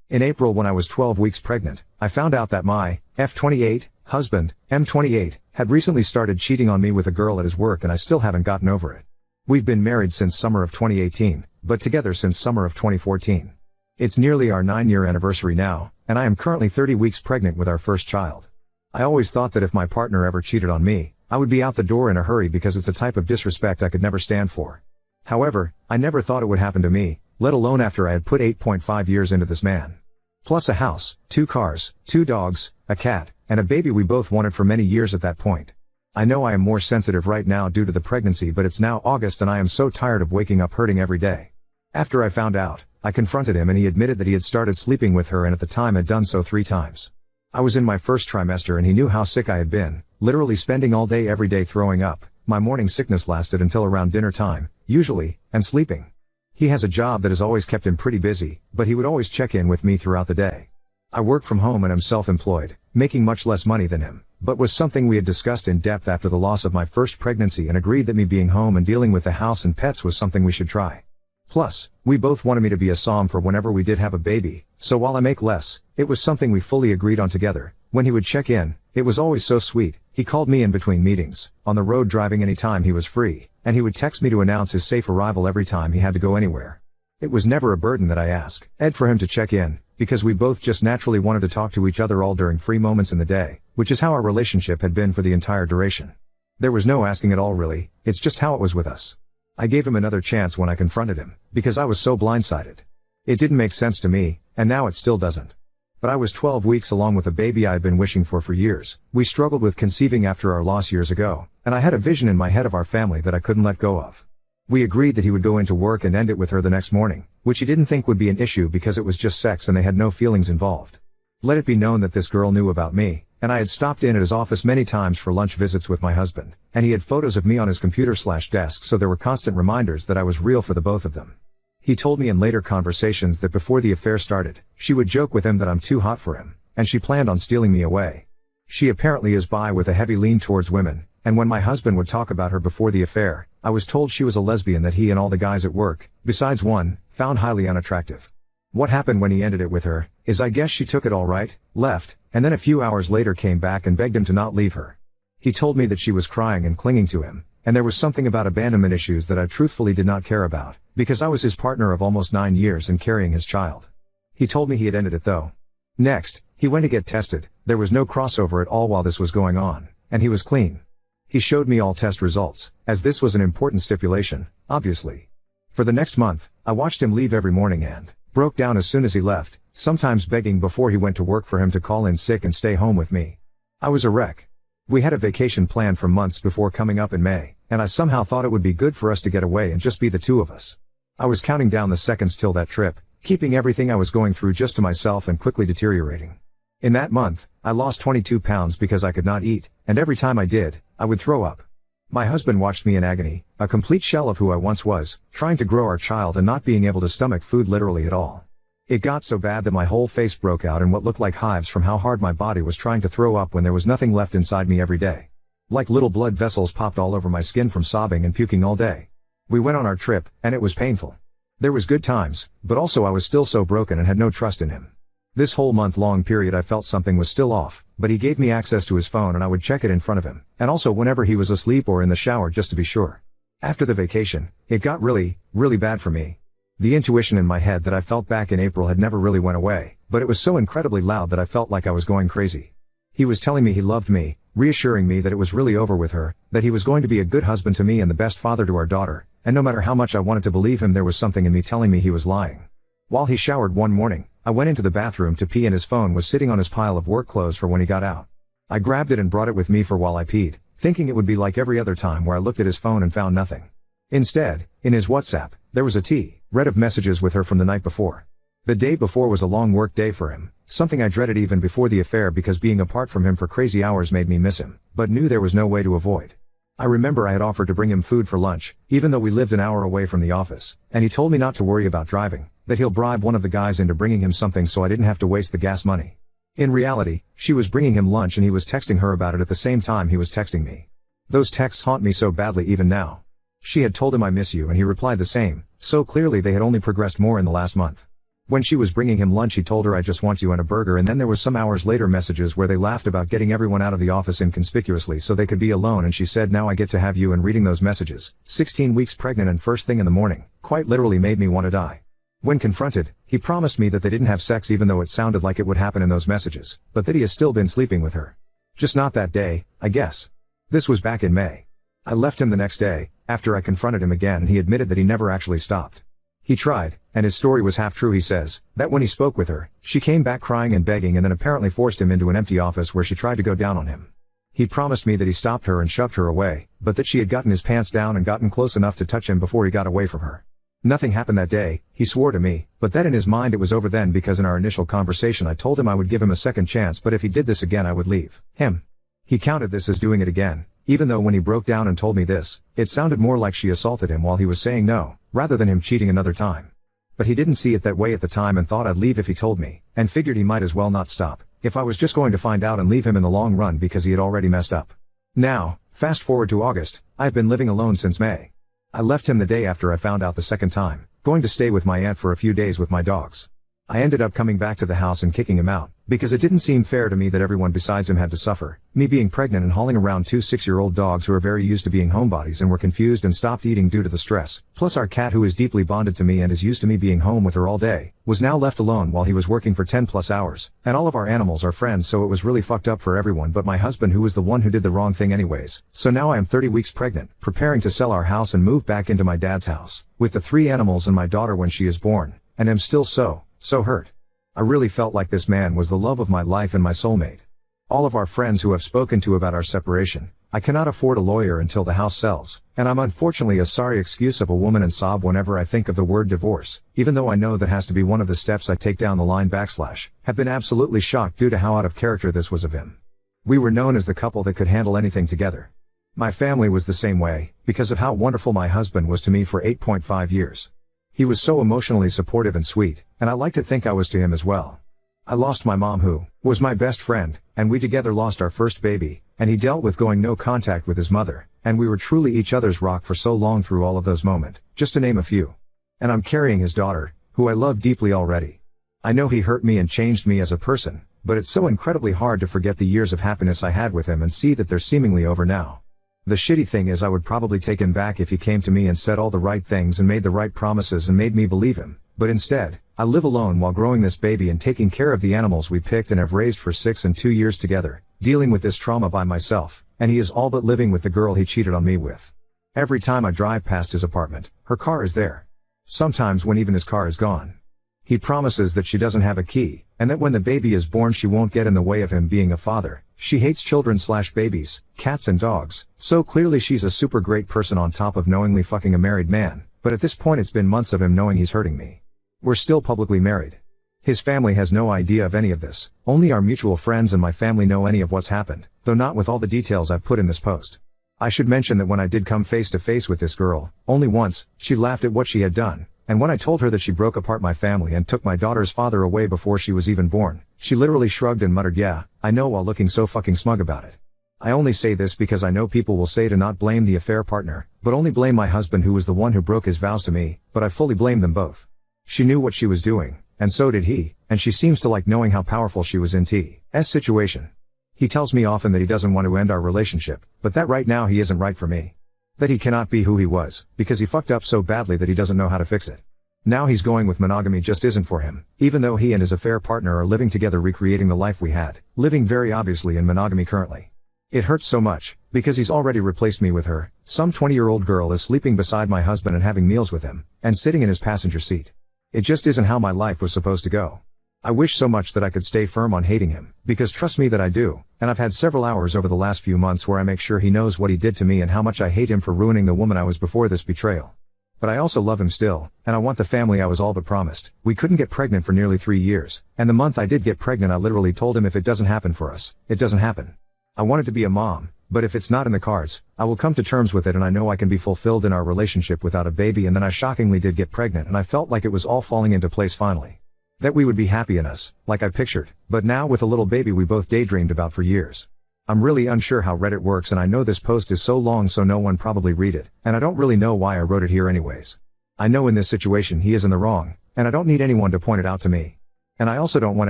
In April, when I was 12 weeks pregnant, I found out that my F28 husband, M28, had recently started cheating on me with a girl at his work, and I still haven't gotten over it. We've been married since summer of 2018, but together since summer of 2014. It's nearly our 9-year anniversary now, and I am currently 30 weeks pregnant with our first child. I always thought that if my partner ever cheated on me, I would be out the door in a hurry because it's a type of disrespect I could never stand for. However, I never thought it would happen to me, let alone after I had put 8.5 years into this man. Plus a house, 2 cars, 2 dogs, a cat, and a baby we both wanted for many years at that point. I know I am more sensitive right now due to the pregnancy, but it's now August and I am so tired of waking up hurting every day. After I found out, I confronted him and he admitted that he had started sleeping with her and at the time had done so 3 times. I was in my first trimester and he knew how sick I had been, literally spending all day every day throwing up. My morning sickness lasted until around dinner time, usually, and sleeping. He has a job that has always kept him pretty busy, but he would always check in with me throughout the day. I work from home and am self-employed, making much less money than him, but was something we had discussed in depth after the loss of my first pregnancy and agreed that me being home and dealing with the house and pets was something we should try. Plus, we both wanted me to be a som for whenever we did have a baby, so while I make less, it was something we fully agreed on together. When he would check in, it was always so sweet. He called me in between meetings, on the road driving anytime he was free, and he would text me to announce his safe arrival every time he had to go anywhere. It was never a burden that I asked Ed for him to check in, because we both just naturally wanted to talk to each other all during free moments in the day, which is how our relationship had been for the entire duration. There was no asking at all really, it's just how it was with us. I gave him another chance when I confronted him, because I was so blindsided. It didn't make sense to me, and now it still doesn't. But I was 12 weeks along with a baby I had been wishing for years. We struggled with conceiving after our loss years ago, and I had a vision in my head of our family that I couldn't let go of. We agreed that he would go into work and end it with her the next morning, which he didn't think would be an issue because it was just sex and they had no feelings involved. Let it be known that this girl knew about me, and I had stopped in at his office many times for lunch visits with my husband, and he had photos of me on his computer/desk, so there were constant reminders that I was real for the both of them. He told me in later conversations that before the affair started, she would joke with him that I'm too hot for him, and she planned on stealing me away. She apparently is bi with a heavy lean towards women, and when my husband would talk about her before the affair, I was told she was a lesbian that he and all the guys at work, besides one, found highly unattractive. What happened when he ended it with her, is I guess she took it all right, left, and then a few hours later came back and begged him to not leave her. He told me that she was crying and clinging to him, and there was something about abandonment issues that I truthfully did not care about, because I was his partner of almost 9 years and carrying his child. He told me he had ended it though. Next, he went to get tested, there was no crossover at all while this was going on, and he was clean. He showed me all test results, as this was an important stipulation, obviously. For the next month, I watched him leave every morning and broke down as soon as he left, sometimes begging before he went to work for him to call in sick and stay home with me. I was a wreck. We had a vacation planned for months before coming up in May, and I somehow thought it would be good for us to get away and just be the two of us. I was counting down the seconds till that trip, keeping everything I was going through just to myself and quickly deteriorating. In that month, I lost 22 pounds because I could not eat, and every time I did, I would throw up. My husband watched me in agony, a complete shell of who I once was, trying to grow our child and not being able to stomach food literally at all. It got so bad that my whole face broke out in what looked like hives from how hard my body was trying to throw up when there was nothing left inside me every day. Like little blood vessels popped all over my skin from sobbing and puking all day. We went on our trip, and it was painful. There was good times, but also I was still so broken and had no trust in him. This whole month-long period I felt something was still off, but he gave me access to his phone and I would check it in front of him, and also whenever he was asleep or in the shower just to be sure. After the vacation, it got really bad for me. The intuition in my head that I felt back in April had never really went away, but it was so incredibly loud that I felt like I was going crazy. He was telling me he loved me, reassuring me that it was really over with her, that he was going to be a good husband to me and the best father to our daughter, and no matter how much I wanted to believe him, there was something in me telling me he was lying. While he showered one morning, I went into the bathroom to pee and his phone was sitting on his pile of work clothes for when he got out. I grabbed it and brought it with me for while I peed, thinking it would be like every other time where I looked at his phone and found nothing. Instead, in his WhatsApp, there was a read of messages with her from the night before. The day before was a long work day for him, something I dreaded even before the affair because being apart from him for crazy hours made me miss him, but knew there was no way to avoid. I remember I had offered to bring him food for lunch, even though we lived an hour away from the office, and he told me not to worry about driving, that he'll bribe one of the guys into bringing him something so I didn't have to waste the gas money. In reality, she was bringing him lunch and he was texting her about it at the same time he was texting me. Those texts haunt me so badly even now. She had told him I miss you and he replied the same, so clearly they had only progressed more in the last month. When she was bringing him lunch he told her, "I just want you and a burger," and then there was some hours later messages where they laughed about getting everyone out of the office inconspicuously so they could be alone, and she said, "Now I get to have you," and reading those messages, 16 weeks pregnant and first thing in the morning, quite literally made me want to die. When confronted, he promised me that they didn't have sex even though it sounded like it would happen in those messages, but that he has still been sleeping with her. Just not that day, I guess. This was back in May. I left him the next day, after I confronted him again, and he admitted that he never actually stopped. He tried, and his story was half true. He says that when he spoke with her, she came back crying and begging and then apparently forced him into an empty office where she tried to go down on him. He promised me that he stopped her and shoved her away, but that she had gotten his pants down and gotten close enough to touch him before he got away from her. Nothing happened that day, he swore to me, but that in his mind it was over then, because in our initial conversation I told him I would give him a second chance, but if he did this again I would leave him. He counted this as doing it again, even though when he broke down and told me this, it sounded more like she assaulted him while he was saying no, rather than him cheating another time. But he didn't see it that way at the time and thought I'd leave if he told me, and figured he might as well not stop, if I was just going to find out and leave him in the long run because he had already messed up. Now, fast forward to August, I've been living alone since May. I left him the day after I found out the second time, going to stay with my aunt for a few days with my dogs. I ended up coming back to the house and kicking him out, because it didn't seem fair to me that everyone besides him had to suffer, me being pregnant and hauling around two 6-year-old dogs who are very used to being homebodies and were confused and stopped eating due to the stress, plus our cat who is deeply bonded to me and is used to me being home with her all day, was now left alone while he was working for 10+ hours, and all of our animals are friends, so it was really fucked up for everyone but my husband, who was the one who did the wrong thing anyways. So now I am 30 weeks pregnant, preparing to sell our house and move back into my dad's house, with the 3 animals and my daughter when she is born, and am still so hurt. I really felt like this man was the love of my life and my soulmate. All of our friends who have spoken to about our separation, I cannot afford a lawyer until the house sells, and I'm unfortunately a sorry excuse of a woman and sob whenever I think of the word divorce, even though I know that has to be one of the steps I take down the line / have been absolutely shocked due to how out of character this was of him. We were known as the couple that could handle anything together. My family was the same way, because of how wonderful my husband was to me for 8.5 years. He was so emotionally supportive and sweet, and I like to think I was to him as well. I lost my mom, who was my best friend, and we together lost our first baby, and he dealt with going no contact with his mother, and we were truly each other's rock for so long through all of those moments, just to name a few. And I'm carrying his daughter, who I love deeply already. I know he hurt me and changed me as a person, but it's so incredibly hard to forget the years of happiness I had with him and see that they're seemingly over now. The shitty thing is I would probably take him back if he came to me and said all the right things and made the right promises and made me believe him, but instead, I live alone while growing this baby and taking care of the animals we picked and have raised for 6 and 2 years together, dealing with this trauma by myself, and he is all but living with the girl he cheated on me with. Every time I drive past his apartment, her car is there. Sometimes when even his car is gone. He promises that she doesn't have a key, and that when the baby is born she won't get in the way of him being a father. She hates children / babies, cats and dogs, so clearly she's a super great person on top of knowingly fucking a married man, but at this point it's been months of him knowing he's hurting me. We're still publicly married. His family has no idea of any of this, only our mutual friends and my family know any of what's happened, though not with all the details I've put in this post. I should mention that when I did come face to face with this girl, only once, she laughed at what she had done, and when I told her that she broke apart my family and took my daughter's father away before she was even born, she literally shrugged and muttered, "Yeah, I know," while looking so fucking smug about it. I only say this because I know people will say to not blame the affair partner, but only blame my husband, who was the one who broke his vows to me, but I fully blame them both. She knew what she was doing, and so did he, and she seems to like knowing how powerful she was in T's situation. He tells me often that he doesn't want to end our relationship, but that right now he isn't right for me. That he cannot be who he was, because he fucked up so badly that he doesn't know how to fix it. Now he's going with monogamy just isn't for him, even though he and his affair partner are living together recreating the life we had, living very obviously in monogamy currently. It hurts so much, because he's already replaced me with her. Some 20-year-old girl is sleeping beside my husband and having meals with him, and sitting in his passenger seat. It just isn't how my life was supposed to go. I wish so much that I could stay firm on hating him, because trust me that I do, and I've had several hours over the last few months where I make sure he knows what he did to me and how much I hate him for ruining the woman I was before this betrayal. But I also love him still, and I want the family I was all but promised. We couldn't get pregnant for nearly 3 years, and the month I did get pregnant I literally told him if it doesn't happen for us, it doesn't happen. I wanted to be a mom, but if it's not in the cards, I will come to terms with it, and I know I can be fulfilled in our relationship without a baby. And then I shockingly did get pregnant, and I felt like it was all falling into place finally. That we would be happy in us, like I pictured, but now with a little baby we both daydreamed about for years. I'm really unsure how Reddit works, and I know this post is so long so no one probably read it, and I don't really know why I wrote it here anyways. I know in this situation he is in the wrong, and I don't need anyone to point it out to me. And I also don't want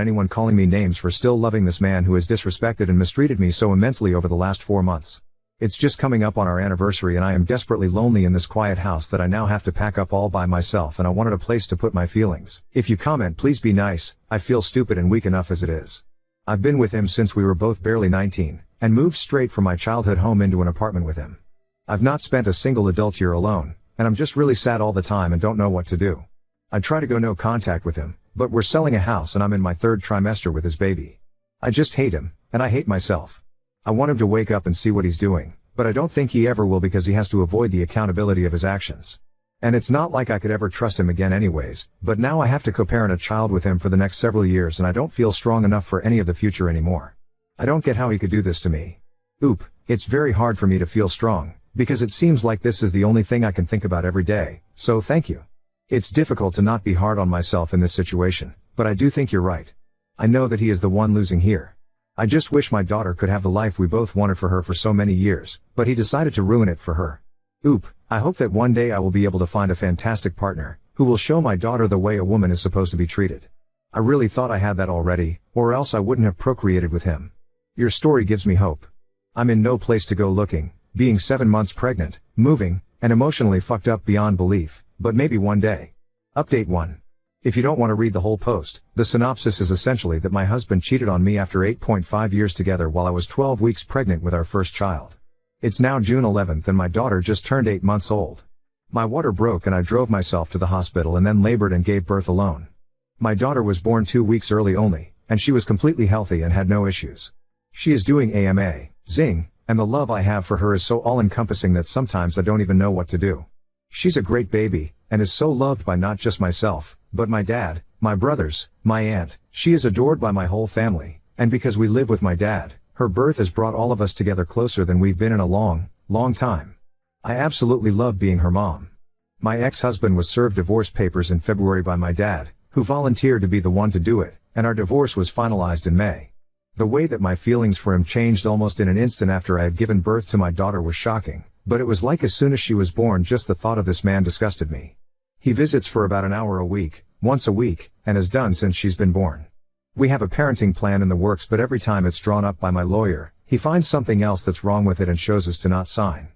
anyone calling me names for still loving this man who has disrespected and mistreated me so immensely over the last 4 months. It's just coming up on our anniversary and I am desperately lonely in this quiet house that I now have to pack up all by myself, and I wanted a place to put my feelings. If you comment, please be nice. I feel stupid and weak enough as it is. I've been with him since we were both barely 19, and moved straight from my childhood home into an apartment with him. I've not spent a single adult year alone, and I'm just really sad all the time and don't know what to do. I try to go no contact with him, but we're selling a house and I'm in my 3rd trimester with his baby. I just hate him, and I hate myself. I want him to wake up and see what he's doing, but I don't think he ever will because he has to avoid the accountability of his actions. And it's not like I could ever trust him again anyways, but now I have to co-parent a child with him for the next several years and I don't feel strong enough for any of the future anymore. I don't get how he could do this to me. It's very hard for me to feel strong, because it seems like this is the only thing I can think about every day, so thank you. It's difficult to not be hard on myself in this situation, but I do think you're right. I know that he is the one losing here. I just wish my daughter could have the life we both wanted for her for so many years, but he decided to ruin it for her. I hope that one day I will be able to find a fantastic partner, who will show my daughter the way a woman is supposed to be treated. I really thought I had that already, or else I wouldn't have procreated with him. Your story gives me hope. I'm in no place to go looking, being 7 months pregnant, moving, and emotionally fucked up beyond belief, but maybe one day. Update 1. If you don't want to read the whole post, the synopsis is essentially that my husband cheated on me after 8.5 years together while I was 12 weeks pregnant with our first child. It's now June 11th and my daughter just turned 8 months old. My water broke and I drove myself to the hospital and then labored and gave birth alone. My daughter was born 2 weeks early only, and she was completely healthy and had no issues. She is doing AMA, zing, and the love I have for her is so all-encompassing that sometimes I don't even know what to do. She's a great baby, and is so loved by not just myself, but my dad, my brothers, my aunt. She is adored by my whole family, and because we live with my dad, her birth has brought all of us together closer than we've been in a long, long time. I absolutely love being her mom. My ex-husband was served divorce papers in February by my dad, who volunteered to be the one to do it, and our divorce was finalized in May. The way that my feelings for him changed almost in an instant after I had given birth to my daughter was shocking, but it was like as soon as she was born just the thought of this man disgusted me. He visits for about an hour a week, once a week, and has done since she's been born. We have a parenting plan in the works, but every time it's drawn up by my lawyer, he finds something else that's wrong with it and shows us to not sign.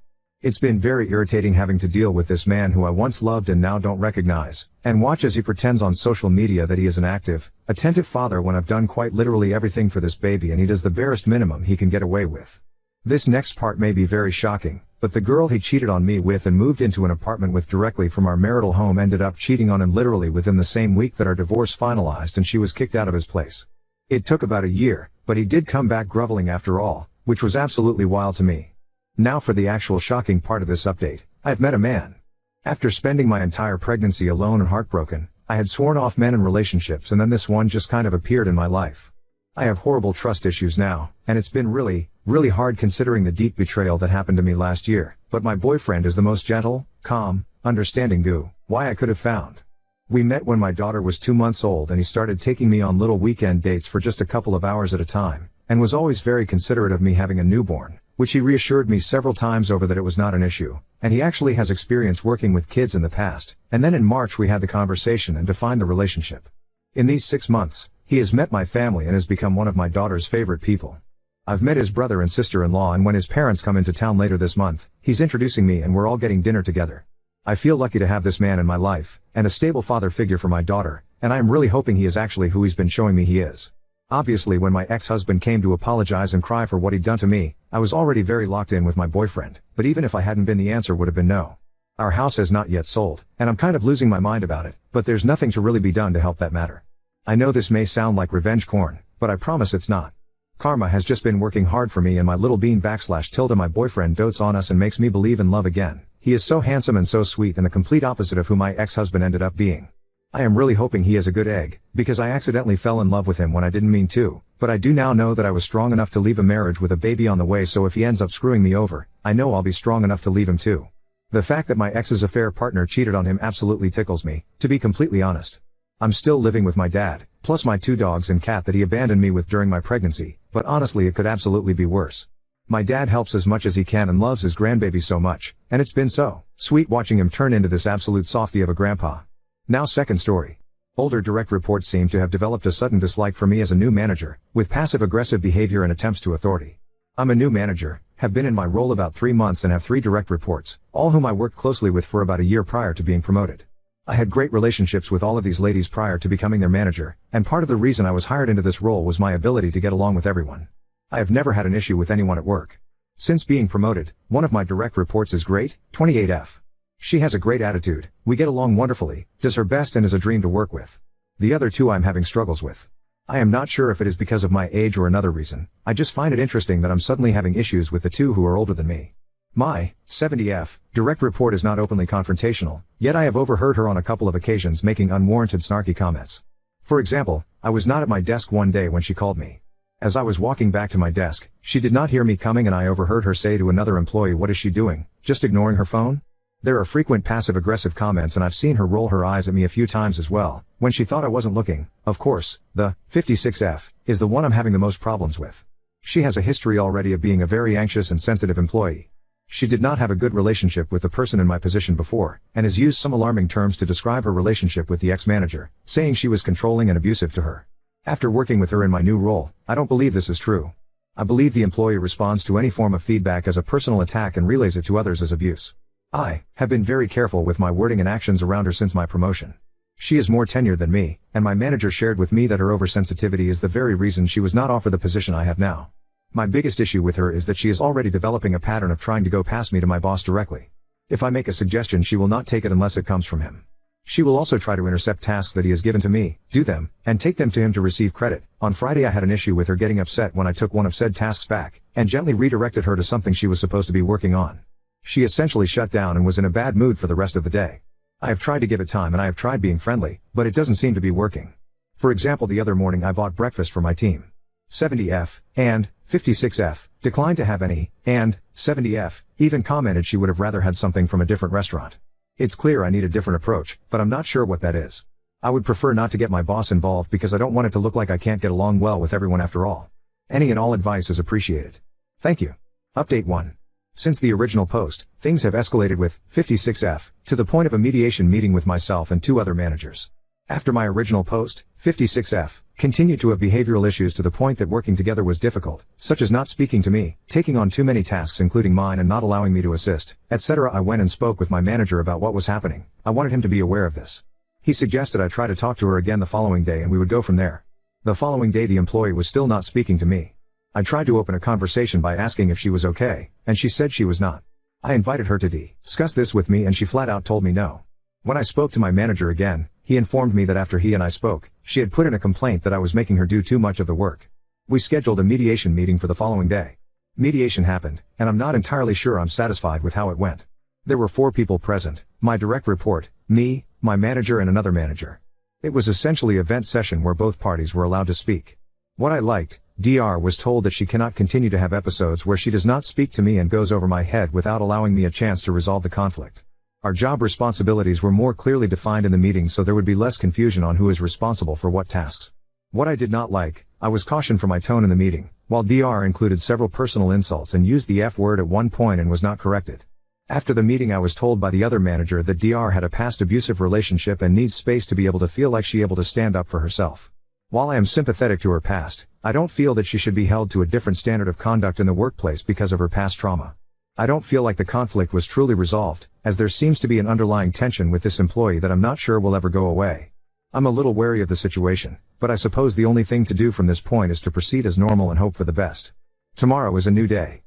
It's been very irritating having to deal with this man who I once loved and now don't recognize, and watch as he pretends on social media that he is an active, attentive father when I've done quite literally everything for this baby and he does the barest minimum he can get away with. This next part may be very shocking, but the girl he cheated on me with and moved into an apartment with directly from our marital home ended up cheating on him literally within the same week that our divorce finalized and she was kicked out of his place. It took about a year, but he did come back groveling after all, which was absolutely wild to me. Now for the actual shocking part of this update. I've met a man. After spending my entire pregnancy alone and heartbroken, I had sworn off men and relationships, and then this one just kind of appeared in my life. I have horrible trust issues now, and it's been really hard considering the deep betrayal that happened to me last year, but my boyfriend is the most gentle, calm, understanding guy I could have found. We met when my daughter was 2 months old and he started taking me on little weekend dates for just a couple of hours at a time, and was always very considerate of me having a newborn, which he reassured me several times over that it was not an issue, and he actually has experience working with kids in the past, and then in March we had the conversation and defined the relationship. In these 6 months, he has met my family and has become one of my daughter's favorite people. I've met his brother and sister-in-law, and when his parents come into town later this month, he's introducing me and we're all getting dinner together. I feel lucky to have this man in my life, and a stable father figure for my daughter, and I am really hoping he is actually who he's been showing me he is. Obviously, when my ex-husband came to apologize and cry for what he'd done to me, I was already very locked in with my boyfriend, but even if I hadn't been, the answer would have been no. Our house has not yet sold, and I'm kind of losing my mind about it, but there's nothing to really be done to help that matter. I know this may sound like revenge corn, but I promise it's not. Karma has just been working hard for me, and my little bean / my boyfriend dotes on us and makes me believe in love again. He is so handsome and so sweet, and the complete opposite of who my ex-husband ended up being. I am really hoping he is a good egg, because I accidentally fell in love with him when I didn't mean to, but I do now know that I was strong enough to leave a marriage with a baby on the way, so if he ends up screwing me over, I know I'll be strong enough to leave him too. The fact that my ex's affair partner cheated on him absolutely tickles me, to be completely honest. I'm still living with my dad, plus my 2 dogs and cat that he abandoned me with during my pregnancy, but honestly it could absolutely be worse. My dad helps as much as he can and loves his grandbaby so much, and it's been so sweet watching him turn into this absolute softie of a grandpa. Now, second story. Older direct reports seem to have developed a sudden dislike for me as a new manager, with passive-aggressive behavior and attempts to authority. I'm a new manager, have been in my role about 3 months and have 3 direct reports, all whom I worked closely with for about a year prior to being promoted. I had great relationships with all of these ladies prior to becoming their manager, and part of the reason I was hired into this role was my ability to get along with everyone. I have never had an issue with anyone at work. Since being promoted, one of my direct reports is great, 28F. She has a great attitude, we get along wonderfully, does her best and is a dream to work with. The other 2 I'm having struggles with. I am not sure if it is because of my age or another reason, I just find it interesting that I'm suddenly having issues with the 2 who are older than me. My 70F direct report is not openly confrontational, yet I have overheard her on a couple of occasions making unwarranted snarky comments. For example, I was not at my desk one day when she called me. As I was walking back to my desk, she did not hear me coming and I overheard her say to another employee, "What is she doing, just ignoring her phone?" There are frequent passive-aggressive comments and I've seen her roll her eyes at me a few times as well, when she thought I wasn't looking. Of course, the 56F is the one I'm having the most problems with. She has a history already of being a very anxious and sensitive employee. She did not have a good relationship with the person in my position before, and has used some alarming terms to describe her relationship with the ex-manager, saying she was controlling and abusive to her. After working with her in my new role, I don't believe this is true. I believe the employee responds to any form of feedback as a personal attack and relays it to others as abuse. I have been very careful with my wording and actions around her since my promotion. She is more tenured than me, and my manager shared with me that her oversensitivity is the very reason she was not offered the position I have now. My biggest issue with her is that she is already developing a pattern of trying to go past me to my boss directly. If I make a suggestion, she will not take it unless it comes from him. She will also try to intercept tasks that he has given to me, do them, and take them to him to receive credit. On Friday I had an issue with her getting upset when I took one of said tasks back, and gently redirected her to something she was supposed to be working on. She essentially shut down and was in a bad mood for the rest of the day. I have tried to give it time and I have tried being friendly, but it doesn't seem to be working. For example, the other morning I bought breakfast for my team. 70F and 56F declined to have any, and 70F even commented she would have rather had something from a different restaurant. It's clear I need a different approach, but I'm not sure what that is. I would prefer not to get my boss involved because I don't want it to look like I can't get along well with everyone after all. Any and all advice is appreciated. Thank you. Update 1. Since the original post, things have escalated with 56F to the point of a mediation meeting with myself and 2 other managers. After my original post, 56F continued to have behavioral issues to the point that working together was difficult, such as not speaking to me, taking on too many tasks including mine and not allowing me to assist, etc. I went and spoke with my manager about what was happening. I wanted him to be aware of this. He suggested I try to talk to her again the following day and we would go from there. The following day the employee was still not speaking to me. I tried to open a conversation by asking if she was okay, and she said she was not. I invited her to discuss this with me and she flat out told me no. When I spoke to my manager again, he informed me that after he and I spoke, she had put in a complaint that I was making her do too much of the work. We scheduled a mediation meeting for the following day. Mediation happened, and I'm not entirely sure I'm satisfied with how it went. There were 4 people present, my direct report, me, my manager and another manager. It was essentially a vent session where both parties were allowed to speak. What I liked, Dr. was told that she cannot continue to have episodes where she does not speak to me and goes over my head without allowing me a chance to resolve the conflict. Our job responsibilities were more clearly defined in the meeting so there would be less confusion on who is responsible for what tasks. What I did not like, I was cautioned for my tone in the meeting, while Dr. included several personal insults and used the F word at one point and was not corrected. After the meeting I was told by the other manager that Dr. had a past abusive relationship and needs space to be able to feel like she able to stand up for herself. While I am sympathetic to her past, I don't feel that she should be held to a different standard of conduct in the workplace because of her past trauma. I don't feel like the conflict was truly resolved, as there seems to be an underlying tension with this employee that I'm not sure will ever go away. I'm a little wary of the situation, but I suppose the only thing to do from this point is to proceed as normal and hope for the best. Tomorrow is a new day.